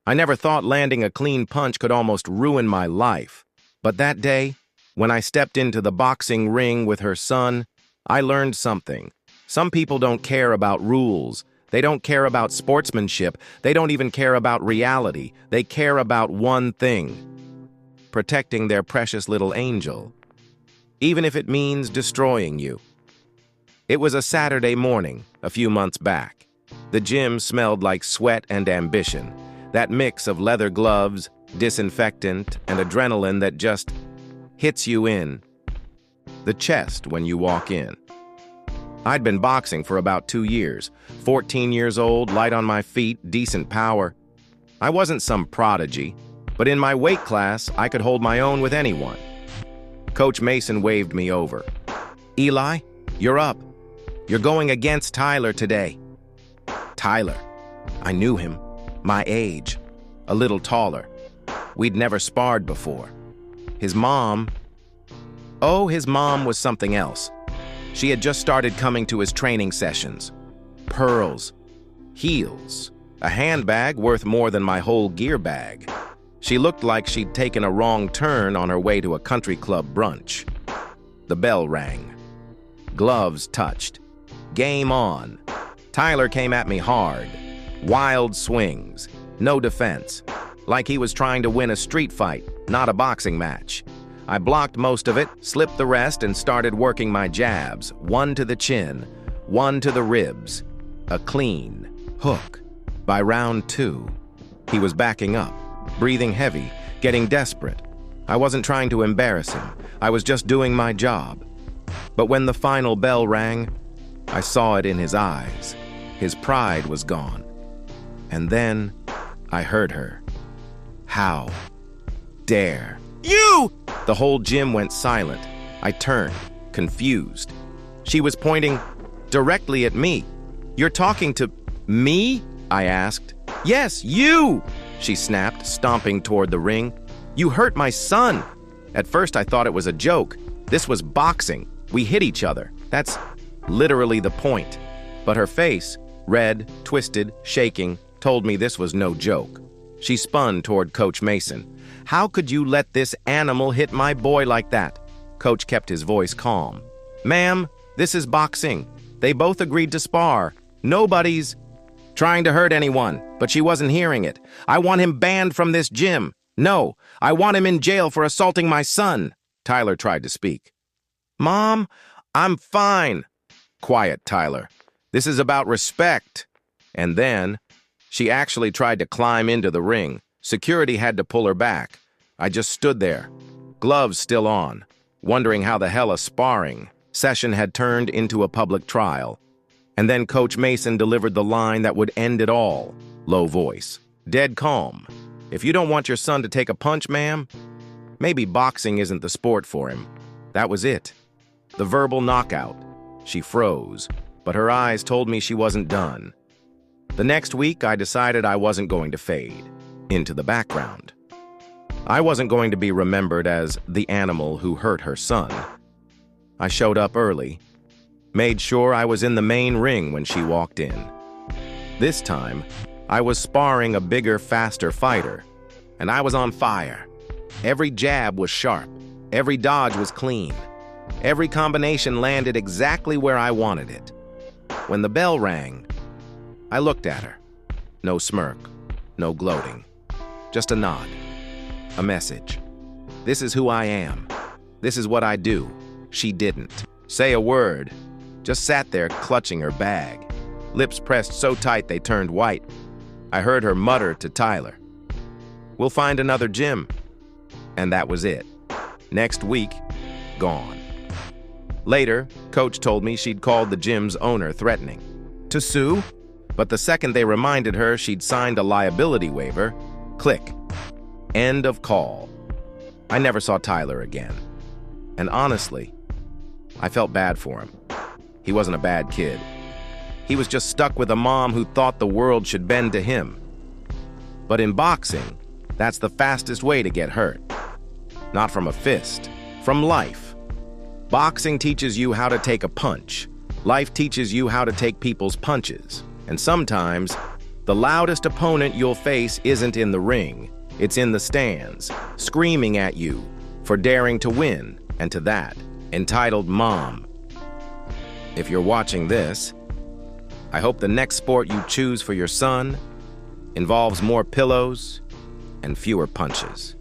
I never thought landing a clean punch could almost ruin my life. But that day, when I stepped into the boxing ring with her son, I learned something. Some people don't care about rules. They don't care about sportsmanship. They don't even care about reality. They care about one thing: protecting their precious little angel, even if it means destroying you. It was a Saturday morning, a few months back. The gym smelled like sweat and ambition, that mix of leather gloves, disinfectant, and adrenaline that just hits you in the chest when you walk in. I'd been boxing for about 2 years, 14 years old, light on my feet, decent power. I wasn't some prodigy, but in my weight class, I could hold my own with anyone. Coach Mason waved me over. "Eli, you're up. You're going against Tyler today." Tyler. I knew him. My age. A little taller. We'd never sparred before. His mom was something else. She had just started coming to his training sessions. Pearls. Heels. A handbag worth more than my whole gear bag. She looked like she'd taken a wrong turn on her way to a country club brunch. The bell rang. Gloves touched. Game on. Tyler came at me hard. Wild swings. No defense. Like he was trying to win a street fight, not a boxing match. I blocked most of it, slipped the rest, and started working my jabs. One to the chin, one to the ribs. A clean hook. By round 2, he was backing up, breathing heavy, getting desperate. I wasn't trying to embarrass him. I was just doing my job. But when the final bell rang, I saw it in his eyes. His pride was gone. And then I heard her. "How dare you?" The whole gym went silent. I turned, confused. She was pointing directly at me. "You're talking to me?" I asked. "Yes, you!" she snapped, stomping toward the ring. "You hurt my son!" At first I thought it was a joke. This was boxing. We hit each other. That's literally the point. But her face, red, twisted, shaking, told me this was no joke. She spun toward Coach Mason. "How could you let this animal hit my boy like that?" Coach kept his voice calm. "Ma'am, this is boxing. They both agreed to spar. Nobody's trying to hurt anyone," but she wasn't hearing it. "I want him banned from this gym. No, I want him in jail for assaulting my son." Tyler tried to speak. "Mom, I'm fine." "Quiet, Tyler. This is about respect." And then she actually tried to climb into the ring. Security had to pull her back. I just stood there, gloves still on, wondering how the hell a sparring session had turned into a public trial. And then Coach Mason delivered the line that would end it all. Low voice, dead calm. "If you don't want your son to take a punch, ma'am, maybe boxing isn't the sport for him." That was it. The verbal knockout. She froze, but her eyes told me she wasn't done. The next week, I decided I wasn't going to fade into the background. I wasn't going to be remembered as the animal who hurt her son. I showed up early, made sure I was in the main ring when she walked in. This time, I was sparring a bigger, faster fighter, and I was on fire. Every jab was sharp. Every dodge was clean. Every combination landed exactly where I wanted it. When the bell rang, I looked at her. No smirk, no gloating. Just a nod. A message. This is who I am. This is what I do. She didn't say a word. Just sat there clutching her bag. Lips pressed so tight they turned white. I heard her mutter to Tyler, "We'll find another gym." And that was it. Next week, gone. Later, Coach told me she'd called the gym's owner threatening to sue, but the second they reminded her she'd signed a liability waiver, click. End of call. I never saw Tyler again. And honestly, I felt bad for him. He wasn't a bad kid. He was just stuck with a mom who thought the world should bend to him. But in boxing, that's the fastest way to get hurt. Not from a fist, from life. Boxing teaches you how to take a punch. Life teaches you how to take people's punches. And sometimes, The loudest opponent you'll face isn't in the ring, it's in the stands, screaming at you for daring to win, and to that, entitled mom. If you're watching this, I hope the next sport you choose for your son involves more pillows and fewer punches.